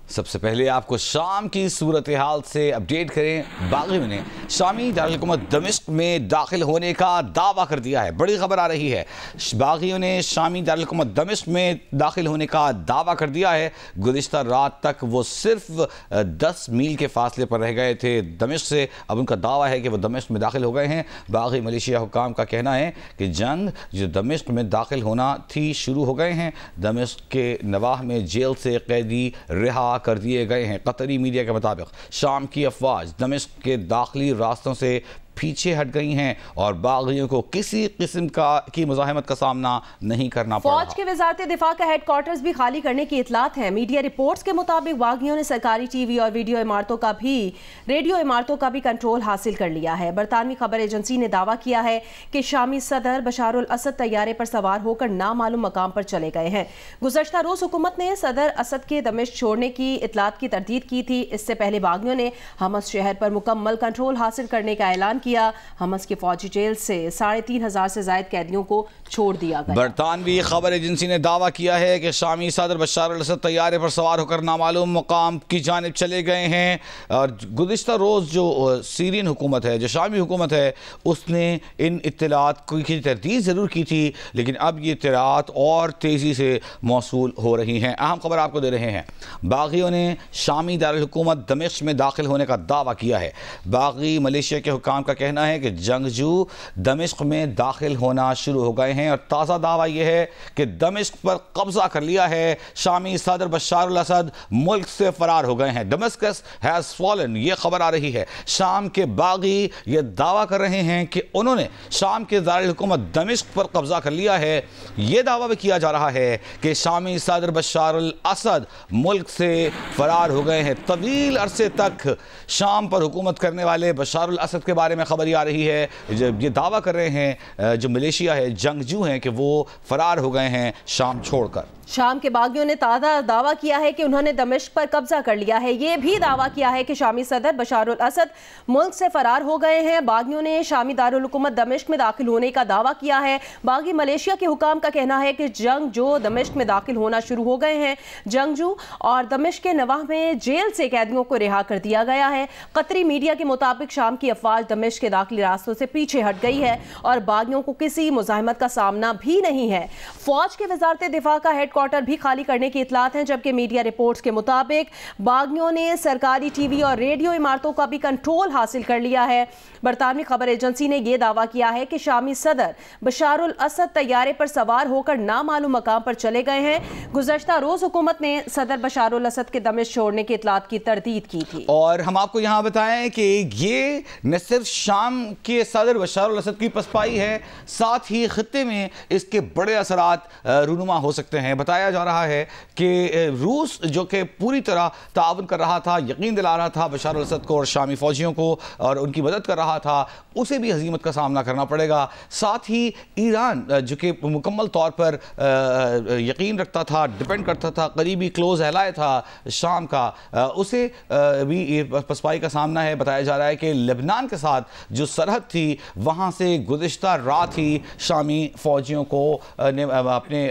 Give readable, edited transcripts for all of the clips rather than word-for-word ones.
सबसे पहले आपको शाम की सूरत हाल से अपडेट करें। बागियों ने शामी दारुल-हुकूमत दमिश्क में दाखिल होने का दावा कर दिया है। बड़ी खबर आ रही है, बागियों ने शामी दारुल-हुकूमत दमिश्क में दाखिल होने का दावा कर दिया है। गुज़िश्ता रात तक वो सिर्फ 10 मील के फासले पर रह गए थे दमिश्क से। अब उनका दावा है कि वो दमिश्क में दाखिल हो गए हैं। बागी मलेशिया हुकाम का कहना है कि जंग जो दमिश्क में दाखिल होना थी शुरू हो गए हैं। दमिश्क के नवाह में जेल से कैदी रिहा कर दिए गए हैं। कतरी मीडिया के मुताबिक शाम की अफवाज दमिश्क के दाखिली रास्तों से पीछे हट गई हैं और बागियों को किसी किस्म की मुज़ाहमत का सामना नहीं करना पड़ा। फौज के वज़ारत दिफा का हेडक्वार्टर्स भी खाली करने की इतलात है। मीडिया रिपोर्ट्स के मुताबिक बागियों ने सरकारी टीवी और रेडियो इमारतों का भी कंट्रोल हासिल कर लिया है। बरतानवी खबर एजेंसी ने दावा किया है कि शामी सदर बशारुल असद तैयारे पर सवार होकर नामालूम मकाम पर चले गए हैं। गुज़श्ता रोज हुकूमत ने सदर असद के दमिश्क छोड़ने की इतलात की तरदीद की थी। इससे पहले बागियों ने हमस शहर पर मुकम्मल कंट्रोल हासिल करने का ऐलान किया। हमस की फौजी जेल से 3,500 से ज्यादा कैदियों को छोड़ दिया गया। बरतानवी खबर एजेंसी ने दावा किया है कि शामी सदर बशारुल असद तैयारे पर सवार होकर नामालूम मकाम की जानिब चले गए हैं। और गुज़िश्ता रोज़ जो सीरियन हुकूमत है, जो शामी हुकूमत है, उसने इन इत्तलात की तरदीद ज़रूर की थी, लेकिन अब ये इत्तलात और तेज़ी से मौसूल हो रही हैं। अहम खबर आपको दे रहे हैं, बागियों ने शामी दारुल हुकूमत दमिश्क में दाखिल होने का दावा किया है। बागी मलेशिया के हुकाम का कहना है कि जंगजू दमिश्क में दाखिल होना शुरू हो गए हैं और ताज़ा दावा यह है कि दमिश्क पर कब्जा कर लिया है। शामी सदर बशारुल असद मुल्क से फरार हो गए हैं। दमिश्कस हैज़ फॉलन, ये खबर आ रही है। शाम के बागी ये दावा कर रहे हैं कि उन्होंने शाम के दारुल हुकूमत दमिश्क पर कब्जा कर लिया है। ये दावा भी किया जा रहा है कि शामी सदर बशारुल असद मुल्क से फरार हो गए हैं। तवील अरसे तक शाम पर हुकूमत करने वाले बशारुल असद के बारे में खबर आ रही है। ये दावा कर रहे हैं जो मलेशिया है, जंगजू हैं, कि वो फरार हो गए हैं शाम छोड़कर। शाम के बागियों ने ताज़ा दावा किया है कि उन्होंने दमिश्क पर कब्जा कर लिया है। ये भी दावा किया है कि शामी सदर बशारुल असद मुल्क से फरार हो गए हैं। बागियों ने शामी दारुल हुकूमत दमिश्क में दाखिल होने का दावा किया है। बागी मलेशिया के हुकाम का कहना है कि जंगजू दमिश्क में दाखिल होना शुरू हो गए हैं। जंगजू और दमिश्क के नवाह में जेल से कैदियों को रिहा कर दिया गया है। कतरी मीडिया के मुताबिक शाम की अफवाज दमिश्क के दाखिली रास्तों से पीछे हट गई है और बागियों को किसी मुज़ाहमत का सामना भी नहीं है। फौज के वज़ारत दिफा का हेडक्वार्टर भी खाली करने की इतलात हैं, जबकि मीडिया रिपोर्ट्स के मुताबिक बागियों ने सरकारी टीवी और रेडियो इमारतों का भी कंट्रोल हासिल कर लिया है। बरतानवी खबर एजेंसी ने यह दावा किया है कि शामी सदर बशारुल असद तैयारे पर सवार होकर नामालूम मकाम पर चले गए हैं। गुज़श्ता रोज हुकूमत ने सदर बशारुल असद के दमिश्क छोड़ने की इतलात की तरदीद की थी। और हम आपको यहाँ बताएं कि ये न सिर्फ शाम के सदर बशारुल असद की पसपाई है, साथ ही खित्ते में इसके बड़े असरात रूनुमा हो सकते हैं। बताया जा रहा है कि रूस जो कि पूरी तरह ताउन कर रहा था, यकीन दिला रहा था बशारुल असद को और शामी फौजियों को, और उनकी मदद कर रहा था, उसे भी हजीमत का सामना करना पड़ेगा। साथ ही ईरान जो कि मुकम्मल तौर पर यकीन रखता था, डिपेंड करता था, करीबी क्लोज एलाय था शाम का, उसे भी पसपाई का सामना है। बताया जा रहा है कि लेबनान के साथ जो सरहद थी वहाँ से गुज़िश्ता रात ही शामी फौजियों को अपने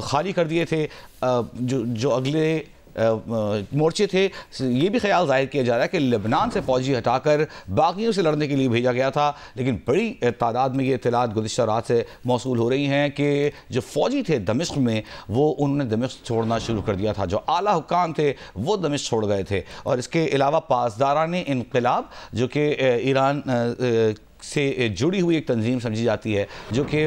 खाली कर दिए थे। जो अगले मोर्चे थे, ये भी ख्याल जाहिर किया जा रहा है कि लेबनान से फौजी हटाकर बागियों से लड़ने के लिए भेजा गया था, लेकिन बड़ी तादाद में ये इत्तलात गुज़िश्ता रात से मौसूल हो रही हैं कि जो फौजी थे दमिश्क में, वो उन्होंने दमिश्क छोड़ना शुरू कर दिया था। जो आला हुकाम थे वो दमिश्क छोड़ गए थे। और इसके अलावा पासदारान इनक़िलाब जो कि ईरान से जुड़ी हुई एक तंजीम समझी जाती है, जो कि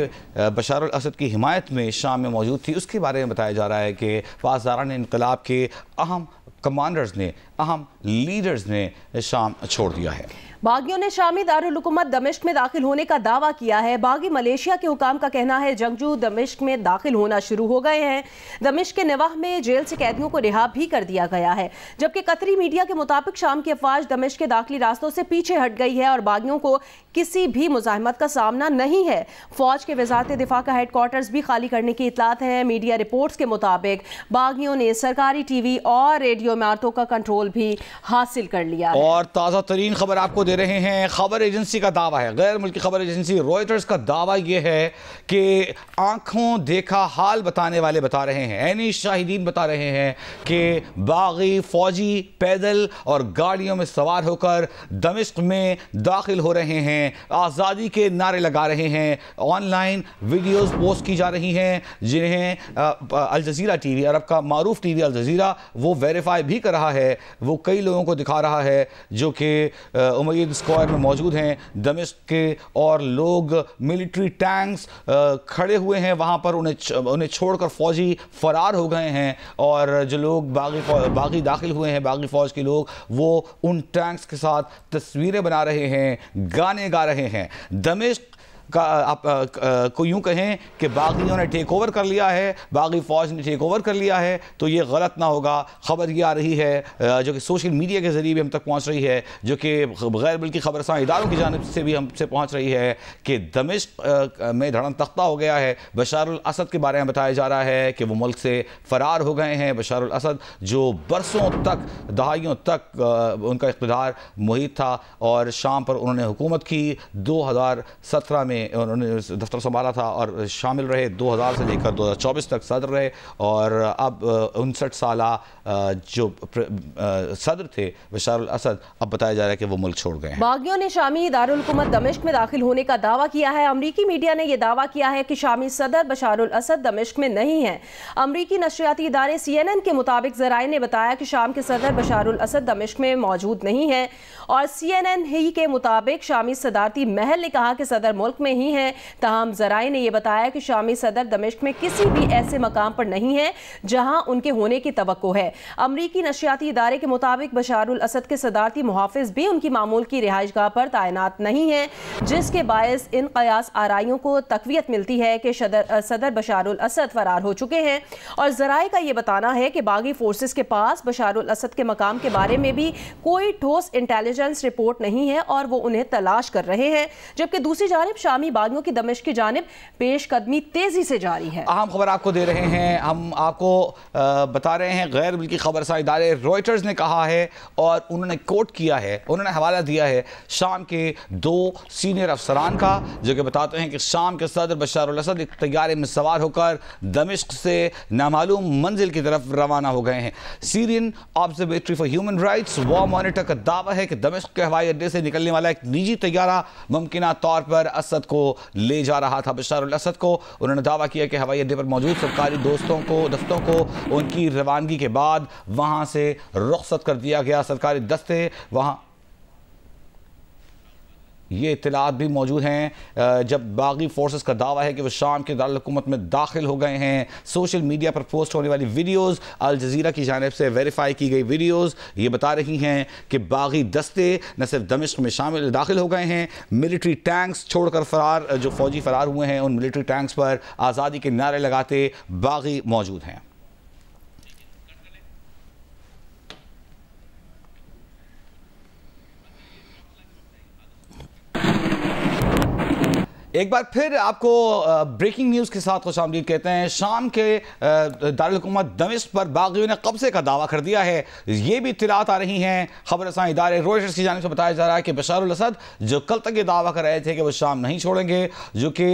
बशारुल असद की हिमायत में शाम में मौजूद थी, उसके बारे में बताया जा रहा है कि पासदारान इनक़िलाब के अहम कमांडर्स ने, अहम लीडर्स ने शाम छोड़ दिया है। बागियों ने शामी दारुल हुकूमत दमिश्क में दाखिल होने का दावा किया है। बागी मलेशिया के हुकाम का कहना है जंगजू दमिश्क में दाखिल होना शुरू हो गए हैं। दमिश्क के नवाह में जेल से कैदियों को रिहा भी कर दिया गया है, जबकि कतरी मीडिया के मुताबिक शाम की अफवाज दमिश्क के दाखिली रास्तों से पीछे हट गई है और बागियों को किसी भी मुज़ाहमत का सामना नहीं है। फौज के वज़ारत दिफा का हेडक्वार्टर्स भी खाली करने की इतलात है। मीडिया रिपोर्ट्स के मुताबिक बागियों ने सरकारी टीवी और रेडियो इमारतों का कंट्रोल भी हासिल कर लिया है। और ताज़ा तरीन खबर आपको दे रहे हैं। खबर एजेंसी का दावा है, गैर मुल्की खबर एजेंसी रॉयटर्स का दावा यह है कि आंखों देखा हाल बताने वाले बता रहे हैं, ऐनी शाहिदीन बता रहे हैं कि बागी फौजी पैदल और गाड़ियों में सवार होकर दमिश्क में दाखिल हो रहे हैं, आज़ादी के नारे लगा रहे हैं। ऑनलाइन वीडियोस पोस्ट की जा रही हैं जिन्हें अल जज़ीरा टीवी, अरब का मारूफ टीवी अल जज़ीरा, वो वेरीफाई भी कर रहा है। वो कई लोगों को दिखा रहा है जो कि उमैयद स्क्वायर में मौजूद हैं दमिश्क के, और लोग मिलिट्री टैंक्स खड़े हुए हैं वहाँ पर, उन्हें छोड़कर फौजी फरार हो गए हैं। और जो लोग बागी दाखिल हुए हैं, बागी फ़ौज के लोग, वो उन टैंक्स के साथ तस्वीरें बना रहे हैं, गाने गा रहे हैं। दमिश्क का आप को यूँ कहें कि बागियों ने टेक ओवर कर लिया है, बागी फ़ौज ने टेक ओवर कर लिया है, तो ये गलत ना होगा। ख़बर ये आ रही है जो कि सोशल मीडिया के ज़रिए भी हम तक पहुँच रही है, जो कि गैर मुल्की खबरसां इदारों की जानिब से भी हमसे पहुँच रही है कि दमिश्क में धड़म तख्ता हो गया है। बशारुल असद के बारे में बताया जा रहा है कि वो मुल्क से फ़रार हो गए हैं। बशारुल असद जो बरसों तक, दहाइयों तक उनका इक़्तिदार मुहित था और शाम पर उन्होंने हुकूमत की। 2017 में उन्होंने दफ्तर संभाला था और शामिल रहे, 2000 से लेकर 2024 तक सदर रहे। और अब 59 साल जो सदर थे बशारुल असद, अब बताया जा रहा है कि वो मुल्क छोड़ गए हैं। बागियों ने शामी दारुल हुकूमत दमिश्क में दाखिल होने का दावा किया है। अमरीकी मीडिया ने यह दावा किया है कि शामी सदर बशारुल असद दमिश्क में नहीं है। अमरीकी नशरियाती इदारे CNN के मुताबिक ज़राए ने बताया कि शाम के सदर बशारुल असद दमिश्क में मौजूद नहीं है, और CNN ही के मुताबिक शामी सदारती महल ने कहा कि सदर मुल्क में ही है। तमाम ज़राए ने यह बताया कि शामी सदर दमिश्क में किसी भी ऐसे मकाम पर नहीं है जहां उनके होने की तवक्को है। अमरीकी नशरियाती इदारे के मुताबिक बशारुल असद के सदारती मुहाफिज भी उनकी मामूल की रिहाइशगाह पर तैनात नहीं है, जिसके बायस इन कयास आराइयों को तकवीत मिलती है कि सदर बशारुल असद फरार हो चुके हैं। और ज़राए का यह बताना है कि बागी फोर्सेस के पास बशारुल असद के मकाम के बारे में भी कोई ठोस इंटेलिजेंस रिपोर्ट नहीं है और वो उन्हें तलाश कर रहे हैं, जबकि दूसरी जानिब शामी बागियों की दमिश्क की जानिब पेशकदमी तेजी से जारी है। अहम खबर आपको दे रहे हैं, हम आपको बता रहे हैं गैर मुल्की खबरसां इदारे रॉयटर्स ने कहा है और उन्होंने कोट किया है, उन्होंने हवाला दिया है शाम के 2 सीनियर अफसरान का, जो कि बताते हैं कि शाम के सदर बशारुल असद एक तैयारे में सवार होकर दमिश्क से नामालूम मंजिल की तरफ रवाना हो गए हैं। Syrian observatory for human rights war monitor का दावा है कि दमिश्क के हवाई अड्डे से निकलने वाला एक निजी तैयारा मुमकिना तौर पर असद को ले जा रहा था। बशारुल असद को उन्होंने दावा किया कि हवाई अड्डे पर मौजूद सरकारी दस्तों को उनकी रवानगी के बाद वहां से रुखसत कर दिया गया। सरकारी दस्ते वहां, ये इत्तलात भी मौजूद हैं जब बागी फोर्सेस का दावा है कि वो शाम के दारुल हुकूमत में दाखिल हो गए हैं। सोशल मीडिया पर पोस्ट होने वाली वीडियोस, अल जज़ीरा की जानिब से वेरीफाई की गई वीडियोस ये बता रही हैं कि बागी दस्ते न सिर्फ दमिश्क में दाखिल हो गए हैं, मिलिट्री टैंक्स छोड़कर फरार, जो फौजी फरार हुए हैं, उन मिलिट्री टैंक्स पर आज़ादी के नारे लगाते बागी मौजूद हैं। एक बार फिर आपको ब्रेकिंग न्यूज़ के साथ खुशामदीद कहते हैं। शाम के दारुल हुकूमत दमिश्क पर बागियों ने कब्जे का दावा कर दिया है। ये भी इत्तलात आ रही हैं खबरसां इदारे रॉयटर्स की जानिब से बताया जा रहा है कि बशारुल असद जो कल तक ये दावा कर रहे थे कि वो शाम नहीं छोड़ेंगे, जो कि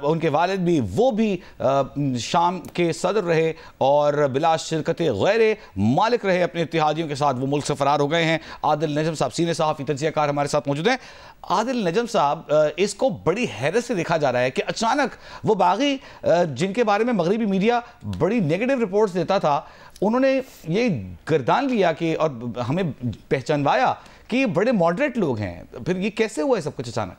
उनके वालिद भी, वो भी शाम के सदर रहे और बिला शिरकत गैर मालिक रहे अपने इत्तेहादियों के साथ, वो मुल्क से फरार हो गए हैं। आदिल नजम साहब सीनियर सहाफ़ी तज्ज़ियाकार हमारे साथ मौजूद हैं। आदिल नजम साहब, इसको बड़ी हैरत से देखा जा रहा है कि अचानक वो बागी जिनके बारे में मगरिबी मीडिया बड़ी नेगेटिव रिपोर्ट्स देता था, उन्होंने ये गर्दान लिया कि और हमें पहचानवाया कि बड़े मॉडरेट लोग हैं। फिर ये कैसे हुआ है सब कुछ अचानक?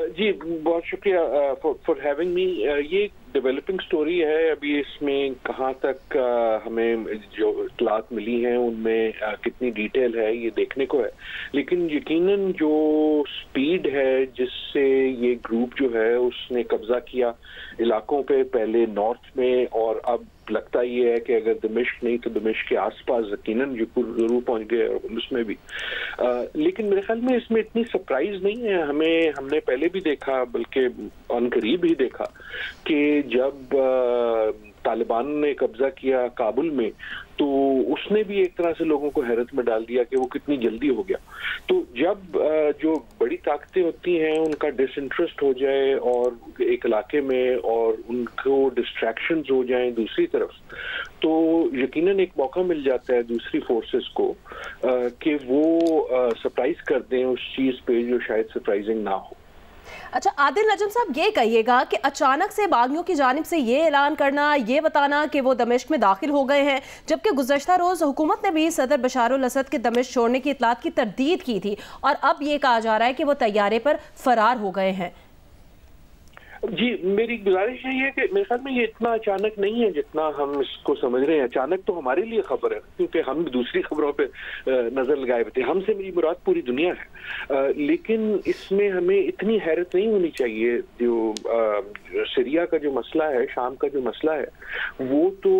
जी बहुत शुक्रिया फॉर हैविंग मी। ये डेवलपिंग स्टोरी है, अभी इसमें कहाँ तक हमें जो इत्तलात मिली हैं उनमें कितनी डिटेल है ये देखने को है। लेकिन यकीनन जो स्पीड है जिससे ये ग्रुप जो है उसने कब्जा किया इलाकों पे, पहले नॉर्थ में और अब लगता ये है कि अगर दमिश्क नहीं तो दमिश्क के आसपास यकीनन जरूर पहुंच गए और उसमें भी। लेकिन मेरे ख्याल में इसमें इतनी सरप्राइज नहीं है। हमने पहले भी देखा, बल्कि अनकरीब ही देखा कि जब तालिबान ने कब्जा किया काबुल में, तो उसने भी एक तरह से लोगों को हैरत में डाल दिया कि वो कितनी जल्दी हो गया। तो जब जो बड़ी ताकतें होती हैं उनका डिसइंटरेस्ट हो जाए और एक इलाके में और उनको डिस्ट्रैक्शंस हो जाएं दूसरी तरफ, तो यकीनन एक मौका मिल जाता है दूसरी फोर्सेस को कि वो सरप्राइज कर दें उस चीज पे जो शायद सरप्राइजिंग ना हो। अच्छा आदिल नजम साहब, ये कहिएगा कि अचानक से बागियों की जानिब से ये ऐलान करना, ये बताना कि वो दमिश्क में दाखिल हो गए हैं, जबकि गुज़श्ता रोज़ हुकूमत ने भी सदर बशारुल असद के दमिश्क छोड़ने की इतलात की तरदीद की थी और अब ये कहा जा रहा है कि वो तैयारे पर फरार हो गए हैं। जी, मेरी गुजारिश यही है कि मेरे ख्याल में ये इतना अचानक नहीं है जितना हम इसको समझ रहे हैं। अचानक तो हमारे लिए खबर है क्योंकि हम दूसरी खबरों पे नजर लगाए हुए थे। हमसे मेरी मुराद पूरी दुनिया है, लेकिन इसमें हमें इतनी हैरत नहीं होनी चाहिए। जो सीरिया का जो मसला है, शाम का जो मसला है, वो तो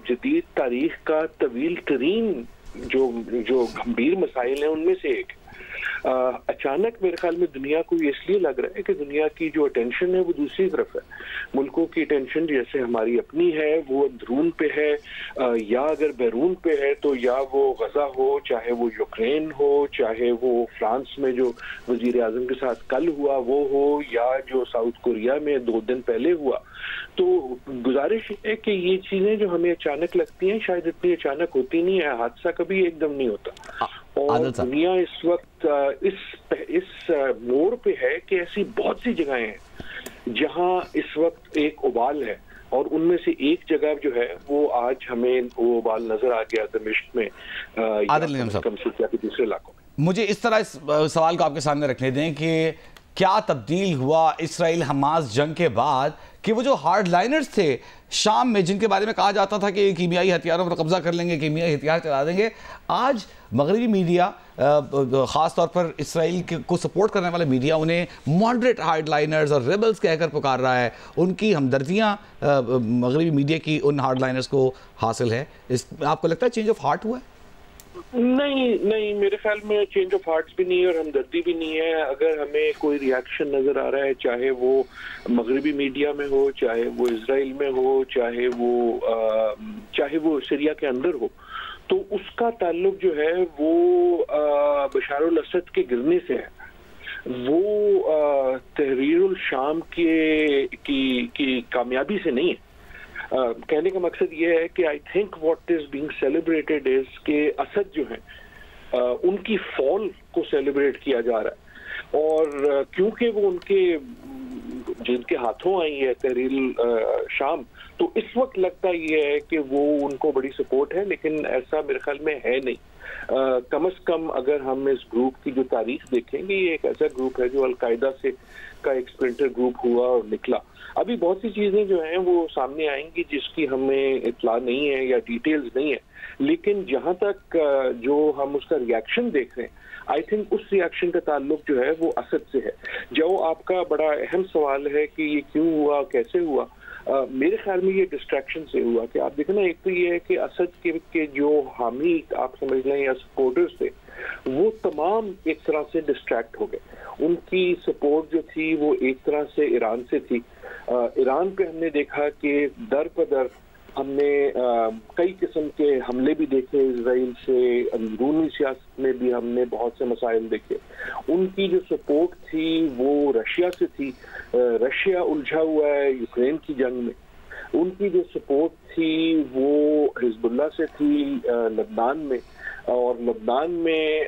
जदीद तारीख का तवील तरीन जो गंभीर मसाइल हैं उनमें से एक। अचानक मेरे ख्याल में दुनिया को इसलिए लग रहा है कि दुनिया की जो अटेंशन है वो दूसरी तरफ है। मुल्कों की अटेंशन जैसे हमारी अपनी है वो अंदरून पे है, या अगर बैरून पे है तो या वो गजा हो, चाहे वो यूक्रेन हो, चाहे वो फ्रांस में जो वजीर आजम के साथ कल हुआ वो हो, या जो साउथ कोरिया में 2 दिन पहले हुआ। तो गुजारिश है कि ये चीजें जो हमें अचानक लगती हैं शायद इतनी अचानक होती नहीं है। हादसा कभी एकदम नहीं होता और दुनिया इस वक्त इस मोड़ पे है कि ऐसी बहुत सी जगहें हैं जहां इस वक्त एक उबाल है और उनमें से एक जगह जो है वो आज हमें वो उबाल नजर आ गया दमिश्क में या दूसरे इलाकों में। मुझे इस तरह इस सवाल को आपके सामने रखने दें कि क्या तब्दील हुआ इसराइल हमास जंग के बाद कि वो जो हार्ड लाइनर्स थे शाम में, जिनके बारे में कहा जाता था कि कीमियाई हथियारों पर कब्जा कर लेंगे, कीमियाई हथियार चला देंगे, आज मगरबी मीडिया ख़ास तौर पर इसराइल को सपोर्ट करने वाले मीडिया उन्हें मॉडरेट हार्ड लाइनर्स और रेबल्स कहकर पुकार रहा है। उनकी हमदर्दियाँ मगरबी मीडिया की उन हार्ड लाइनर्स को हासिल है। आपको लगता है चेंज ऑफ हार्ट हुआ है? नहीं, मेरे ख्याल में चेंज ऑफ हार्ट्स भी नहीं है और हमदर्दी भी नहीं है। अगर हमें कोई रिएक्शन नजर आ रहा है, चाहे वो मगरबी मीडिया में हो, चाहे वो इसराइल में हो, चाहे वो सीरिया के अंदर हो, तो उसका ताल्लुक जो है वो बशारुल असद के गिरने से है। वो तहरीरुल शाम की कामयाबी से नहीं है। कहने का मकसद ये है कि I think what is being celebrated is के असद जो हैं उनकी फॉल को सेलिब्रेट किया जा रहा है और क्योंकि वो जिनके हाथों आई है तहरीर शाम, तो इस वक्त लगता ये है कि वो उनको बड़ी सपोर्ट है, लेकिन ऐसा मेरे ख्याल में है नहीं। कम से कम अगर हम इस ग्रुप की जो तारीख देखेंगे, ये एक ऐसा ग्रुप है जो अलकायदा से का एक स्प्लिंटर ग्रुप हुआ और निकला। अभी बहुत सी चीजें जो हैं वो सामने आएंगी जिसकी हमें इत्तला नहीं है या डिटेल्स नहीं है, लेकिन जहां तक जो हम उसका रिएक्शन देख रहे हैं, आई थिंक उस रिएक्शन का ताल्लुक जो है वो असद से है। जो आपका बड़ा अहम सवाल है कि ये क्यों हुआ, कैसे हुआ, मेरे ख्याल में ये डिस्ट्रैक्शन से हुआ। कि आप देखें ना, एक तो ये है कि असद के जो हामी आप समझ लें या सपोर्टर्स थे, वो तमाम एक तरह से डिस्ट्रैक्ट हो गए। उनकी सपोर्ट जो थी वो एक तरह से ईरान से थी। ईरान पे हमने देखा कि दर बदर हमने कई किस्म के हमले भी देखे इसराइल से, अंदरूनी सियासत में भी हमने बहुत से मसाइल देखे। उनकी जो सपोर्ट थी वो रशिया से थी, रशिया उलझा हुआ है यूक्रेन की जंग में। उनकी जो सपोर्ट थी वो हिजबुल्लाह से थी लबनान में, और लबनान में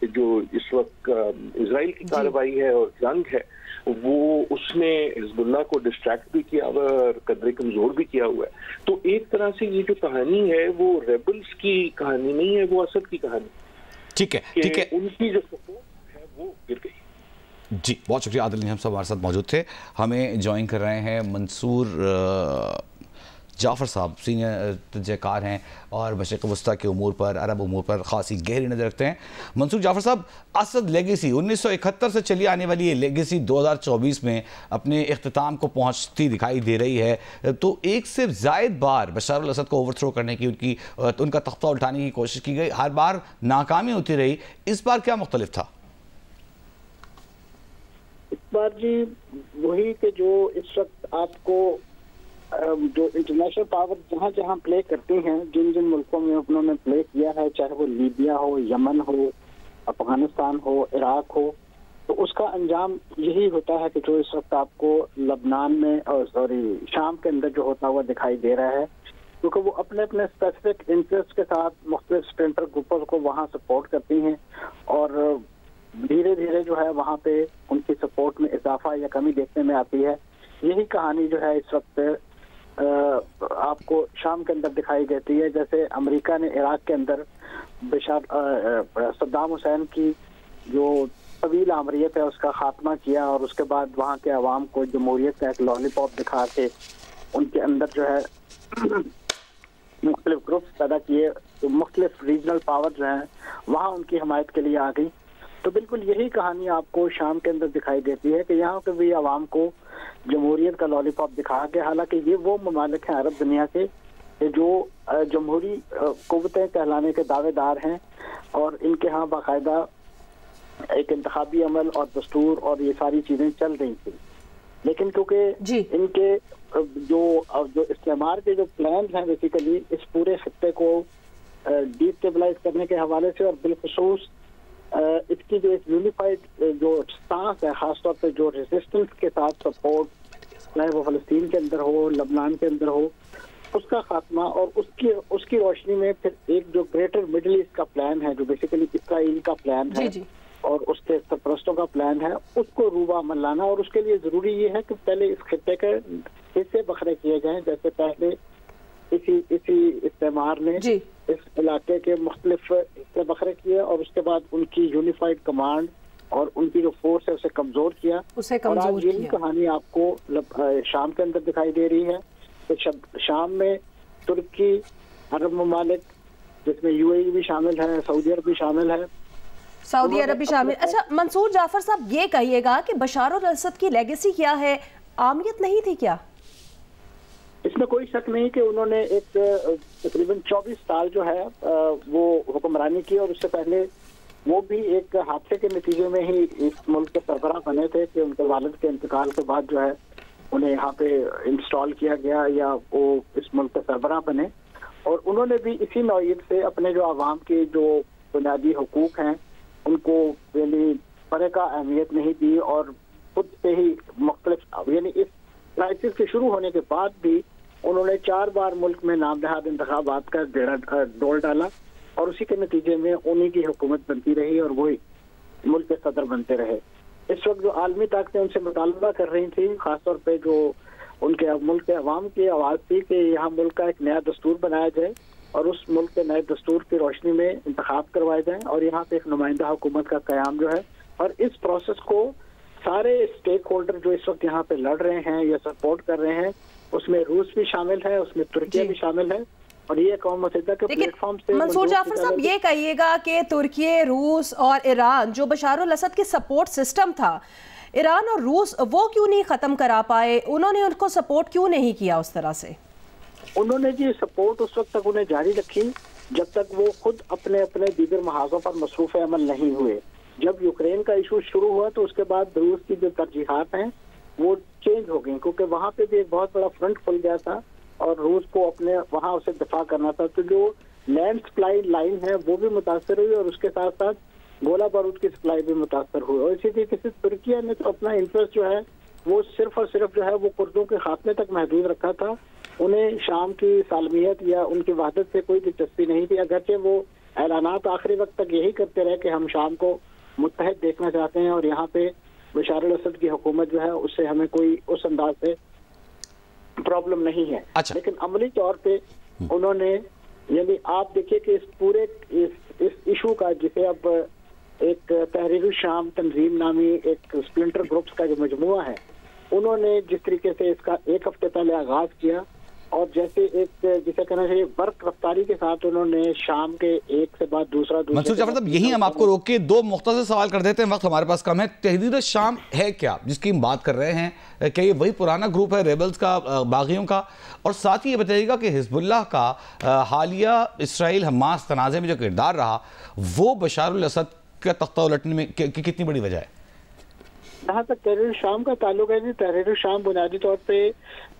जो इस वक्त इसराइल की कार्रवाई है और जंग है, वो उसने हिजबुल्लाह को डिस्ट्रैक्ट भी किया हुआ और कदरे कमजोर भी किया हुआ है। तो एक तरह से ये जो कहानी है वो रेबल्स की कहानी नहीं है, वो असद की कहानी। ठीक है, उनकी जो सपोर्ट है वो गिर गई। जी, बहुत शुक्रिया। आदिल निजाम साहब हमारे साथ मौजूद थे। हमें ज्वाइन कर रहे हैं मंसूर जाफ़र साहब, सीनियर तजज़ेकार हैं और मशरिक़ वस्ता के उमूर पर, अरब उमूर पर ख़ासी गहरी नज़र रखते हैं। मंसूर जाफ़र साहब, असद लेगेसी 1971 से चली आने वाली ये लेगेसी 2024 में अपने इख्तिताम को पहुँचती दिखाई दे रही है। तो एक से ज़ायद बार बशारुल असद को ओवरथ्रो करने की उनका तख्ता उठाने की कोशिश की गई, हर बार नाकामी होती रही। इस बार क्या मुख्तलिफ था? इस बार जी वही कि जो इस वक्त आपको जो इंटरनेशनल पावर जहाँ जहाँ प्ले करती हैं, जिन जिन मुल्कों में उन्होंने प्ले किया है, चाहे वो लीबिया हो, यमन हो, अफगानिस्तान हो, इराक हो, तो उसका अंजाम यही होता है कि जो इस वक्त आपको लबनान में शाम के अंदर जो होता हुआ दिखाई दे रहा है, क्योंकि वो अपने अपने स्पेसिफिक इंटरेस्ट के साथ मुख्तलिफ स्प्लिंटर ग्रुपों को वहाँ सपोर्ट करती हैं और धीरे धीरे जो है वहाँ पे उनकी सपोर्ट में इजाफा या कमी देखने में आती है। यही कहानी जो है इस वक्त आपको शाम के अंदर दिखाई देती है। जैसे अमेरिका ने इराक के अंदर सद्दाम हुसैन की जो तवील आमरीत है उसका खात्मा किया और उसके बाद वहाँ के अवाम को जमहूरियत का एक लॉलीपॉप दिखा के उनके अंदर जो है मुख्तलिफ ग्रुप्स पैदा किए, तो मुख्तलिफ रीजनल पावर जो है वहाँ उनकी हमायत के लिए आ गई। तो बिल्कुल यही कहानी आपको शाम के अंदर दिखाई देती है कि यहाँ के भी अवाम को जमहूरियत का लॉलीपॉप दिखा के, हालांकि ये वो ममालिक हैं अरब दुनिया के जो जमहूरी कुव्वतें कहलाने के दावेदार हैं और इनके यहाँ बाकायदा एक इंतखाबी अमल और दस्तूर और ये सारी चीजें चल रही थी। लेकिन क्योंकि इनके जो इस्तेमार के जो प्लान हैं बेसिकली इस पूरे खत्ते को डिस्टेबलाइज करने के हवाले से और बिलखुसूस इसकी जो एक यूनिफाइड जो स्टांस है, खासतौर पे जो रेजिस्टेंस के साथ सपोर्ट, चाहे वो फलस्तीन के अंदर हो, लबनान के अंदर हो, उसका खात्मा और उसकी रोशनी में फिर एक जो ग्रेटर मिडिल ईस्ट का प्लान है, जो बेसिकली इसराइल का प्लान है और उसके सरपरस्तों का प्लान है, उसको रूबा अमल लाना। और उसके लिए जरूरी ये है कि पहले इस खत्ते के हिस्से बखरे किए जाएं, जैसे पहले इसी इस्तेमार ने इस इलाके के मुख्तलिफ हिस्से बखरे किए और उसके बाद उनकी यूनिफाइड कमांड और उनकी जो फोर्स है उसे कमजोर किया। और आज यही कहानी आपको शाम के अंदर दिखाई दे रही है कि शाम में तुर्की, अरब ममालिक जिसमें यूएई भी शामिल है, सऊदी अरब भी शामिल है, सऊदी अरब भी शामिल। अच्छा मंसूर जाफर साहब, ये कहिएगा कि बशार अल असद की लेगेसी क्या है, आमियत नहीं थी क्या? इसमें कोई शक नहीं कि उन्होंने एक तकरीबन 24 साल जो है वो हुक्मरानी की और उससे पहले वो भी एक हादसे के नतीजे में ही इस मुल्क के सरबराह बने थे कि उनके वालिद के इंतकाल के बाद जो है उन्हें यहाँ पे इंस्टॉल किया गया या वो इस मुल्क के सरबराह बने। और उन्होंने भी इसी नौयत से अपने जो आवाम के जो बुनियादी हुकूक हैं उनको यानी बड़े का अहमियत नहीं दी और खुद से ही मुख्तलिफ यानी इस क्राइसिस के शुरू होने के बाद भी उन्होंने 4 बार मुल्क में नामजद इंतखाबात का डोल डाला और उसी के नतीजे में उन्हीं की हुकूमत बनती रही और वही मुल्क के सदर बनते रहे। इस वक्त जो आलमी ताकतें उनसे मुतालबा कर रही थी, खासतौर पे जो उनके मुल्क के अवाम की आवाज़ थी कि यहाँ मुल्क का एक नया दस्तूर बनाया जाए और उस मुल्क के नए दस्तूर की रोशनी में इंतखाब करवाए जाएँ और यहाँ पे एक नुमाइंदा हुकूमत का क़याम जो है। और इस प्रोसेस को सारे स्टेक होल्डर जो इस वक्त यहाँ पे लड़ रहे हैं या सपोर्ट कर रहे हैं, उसमें रूस भी शामिल है, उसमें तुर्की भी शामिल है और ये कौम मुत्तहिदा के प्लेटफॉर्म से। मंसूर जाफर साहब, ये कहिएगा कि तुर्की, रूस और ईरान जो बशार अल असद की सपोर्ट सिस्टम था, ईरान और रूस वो क्यों नहीं खत्म करा पाए? उन्होंने उनको सपोर्ट क्यों नहीं किया उस तरह से? उन्होंने जी सपोर्ट उस वक्त तक उन्हें जारी रखी जब तक वो खुद अपने अपने दीगर महाजों पर मसरूफ अमल नहीं हुए। जब यूक्रेन का इशू शुरू हुआ तो उसके बाद रूस की जो तरजीहात हैं वो चेंज हो गई, क्योंकि वहाँ पे भी एक बहुत बड़ा फ्रंट खुल गया था और रूस को अपने वहाँ उसे दिफा करना था। तो जो लैंड सप्लाई लाइन है वो भी मुतासर हुई और उसके साथ साथ गोला बारूद की सप्लाई भी मुतासर हुई। और इसी तरीके से तुर्की ने तो अपना इंटरेस्ट जो है वो सिर्फ और सिर्फ जो है वो कुर्दों के खात्मे तक महदूद रखा था। उन्हें शाम की सालमियत या उनकी वहदत से कोई दिलचस्पी नहीं थी, अगरचे वो ऐलानात आखिरी वक्त तक यही करते रहे कि हम शाम को मुत्तहद देखना चाहते हैं और यहाँ पे बशार अल असद की हुकूमत जो है उससे हमें कोई उस अंदाज से प्रॉब्लम नहीं है। अच्छा। लेकिन अमली तौर पे उन्होंने यानी आप देखिए कि इस पूरे इस इशू का, जिसे अब एक तहरीर शाम तंजीम नामी एक स्प्लिंटर ग्रुप्स का जो मजमुआ है, उन्होंने जिस तरीके से इसका 1 हफ्ते पहले आगाज किया और जैसे एक जिसे कहना चाहिए बर्क रफ्तारी के साथ उन्होंने शाम के एक से बाद दूसरा मंसूर जाफर साहब, यही हम आपको रोक के 2 मुख्तसर सवाल कर देते हैं, वक्त हमारे पास कम है। तहरीर शाम है क्या जिसकी हम बात कर रहे हैं? क्या ये वही पुराना ग्रुप है रेबल्स का, बागियों का? और साथ ही ये बताइएगा कि हिजबुल्लाह का हालिया इसराइल हमास तनाज़े में जो किरदार रहा वो बशार अल असद का तख्ता उलटने में कितनी बड़ी वजह है? जहाँ तक तहरीर शाम का ताल्लुक है जी, तहरीर शाम बुनियादी तौर पे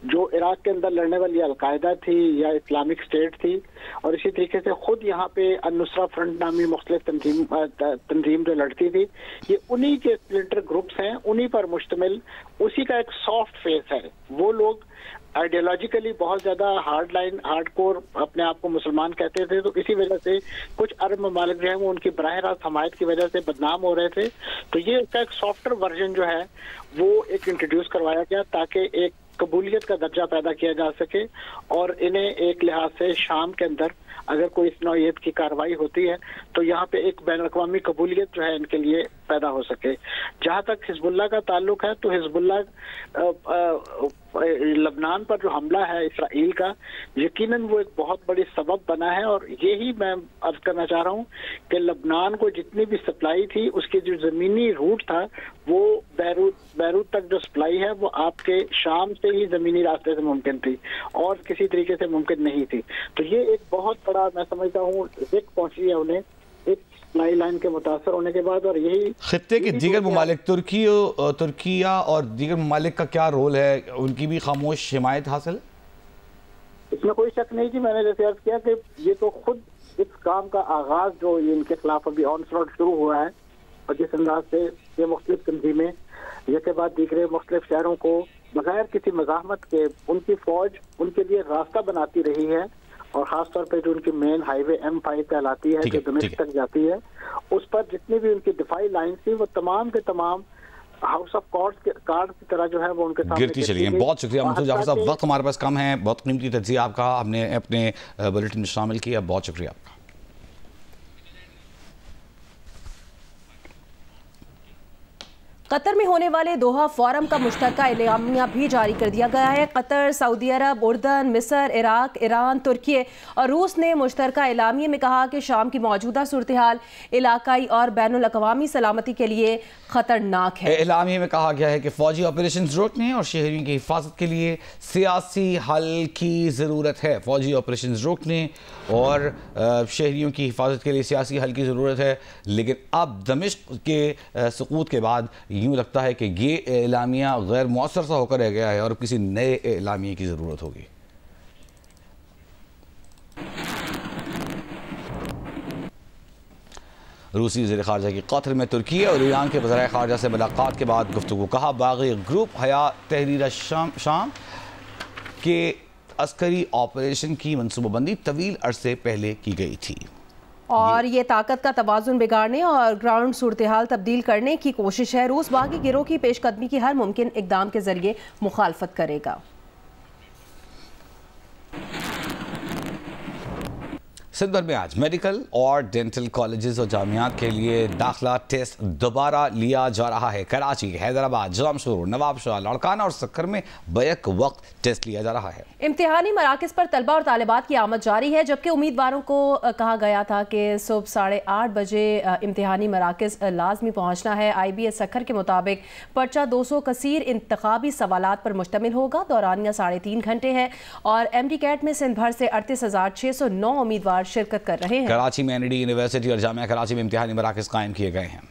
जो इराक के अंदर लड़ने वाली अलकायदा थी या इस्लामिक स्टेट थी, और इसी तरीके से खुद यहाँ पे अन-नुसरा फ्रंट नामी मुख्तलिफ तंजीम जो लड़ती थी, ये उन्हीं के स्प्लिंटर ग्रुप्स हैं, उन्हीं पर मुश्तमिल, उसी का एक सॉफ्ट फेस है। वो लोग आइडियोलॉजिकली बहुत ज्यादा हार्ड लाइन, हार्डकोर अपने आप को मुसलमान कहते थे, तो इसी वजह से कुछ अरब ममालिक जो है वो उनकी बराह रास्त हमायत की वजह से बदनाम हो रहे थे। तो ये उसका एक सॉफ्टर वर्जन जो है वो एक इंट्रोड्यूस करवाया गया ताकि एक कबूलियत का दर्जा पैदा किया जा सके, और इन्हें एक लिहाज से शाम के अंदर अगर कोई इस नौइयत की कार्रवाई होती है तो यहाँ पे एक बैन अक़वामी कबूलियत जो है इनके लिए पैदा हो सके। जहाँ तक हिजबुल्लाह का ताल्लुक है तो हिजबुल्लाह लबनान पर जो हमला है इसराइल का, यकीनन वो एक बहुत बड़ी सबब बना है, और यही मैं अर्ज करना चाह रहा हूँ कि लबनान को जितनी भी सप्लाई थी उसकी जो जमीनी रूट था वो बैरूत तक जो सप्लाई है वो आपके शाम से ही जमीनी रास्ते से मुमकिन थी और किसी तरीके से मुमकिन नहीं थी। तो ये एक बहुत बड़ा मैं समझता हूँ रिस्क पहुंची है उन्हें एक सप्लाई लाइन के मुतासर होने के बाद। और यही खित्ते के दीगर ममालिक तुर्किया और दीगर ममालिक का क्या रोल है, उनकी भी खामोश हिमायत हासिल? इसमें कोई शक नहीं जी, मैंने जैसे अर्ज किया कि ये तो खुद इस काम का आगाज जो इनके खिलाफ अभी ऑनस्लॉट शुरू हुआ है, और जिस अंदाज से ये मुख्तलिफ तंजीमें इसके बाद दीगरे मुख्तलिफ शहरों को बगैर किसी मज़ाहमत के उनकी फौज उनके लिए रास्ता बनाती रही है, और खासतौर पे जो उनकी मेन हाईवे M5 कहलाती है जो दमिश्क तक जाती है, उस पर जितनी भी उनकी दिफाई लाइन थी वो तमाम के तमाम हाउस ऑफ कार्ड्स की तरह जो है वो उनके सामने गिरती चली है। बहुत शुक्रिया मंसूर जाफर साहब, वक्त हमारे पास कम है, बहुत कीमती तज्ज़िया आपका आपने अपने बुलेटिन में शामिल किया, बहुत शुक्रिया आपका। कतर में होने वाले दोहा फोरम का मुश्तरका एलामिया भी जारी कर दिया गया है। कतर, सऊदी अरब, उर्दन, मिस्र, इराक, ईरान, तुर्की और रूस ने मुश्तरका एलामिया में कहा कि शाम की मौजूदा सूरत हाल इलाकाई और बैनुल अक़वामी सलामती के लिए खतरनाक है। एलामिया में कहा गया है कि फौजी ऑपरेशन रोकने और शहरियों की हिफाजत के लिए सियासी हल की ज़रूरत है। फौजी ऑपरेशन रोकने और शहरियों की हिफाजत के लिए सियासी हल की ज़रूरत है, लेकिन अब दमिश्क के सुकूत के बाद यूँ लगता है कि ये एलामिया गैर मौसर सा होकर रह गया है और किसी नए एलामिया की ज़रूरत होगी। रूसी वज़ीर ख़ारजा की कतर में तुर्की और ईरान के वज़ीर ख़ारजा से मुलाकात के बाद गुफ्तगू। कहा बागी ग्रुप हया तहरीर शाम के अस्करी ऑपरेशन की मनसूबाबंदी तवील अरसे पहले की गई थी और ये ताकत का तवाज़ुन बिगाड़ने और ग्राउंड सूरत हाल तब्दील करने की कोशिश है। रूस बागी गिरोह की पेशकदमी की हर मुमकिन इकदाम के जरिए मुखालफत करेगा। सिंध भर में आज मेडिकल और डेंटल कॉलेजेस और जामियात के लिए दाखिला टेस्ट दोबारा लिया जा रहा है। कराची, हैदराबाद, जमशेदपुर, नवाबशाह, लाड़काना और सक्कर में बैक वक्त टेस्ट लिया जा रहा है। इम्तिहानी मराकज़ पर तलबा और तालिबात की आमद जारी है, जबकि उम्मीदवारों को कहा गया था कि सुबह 8:30 बजे इम्तिहानी मराकज़ लाजमी पहुँचना है। IBA सक्कर के मुताबिक पर्चा 200 कसीर इंतखाबी सवालात पर मुश्तमिल होगा। दौरानिया 3.5 घंटे है और MD कैट में सिंध भर से 38,609 उम्मीदवार शिरकत कर रहे हैं। कराची में NID यूनिवर्सिटी और जामिया कराची में इम्तिहानी मराकज़ कायम किए गए हैं।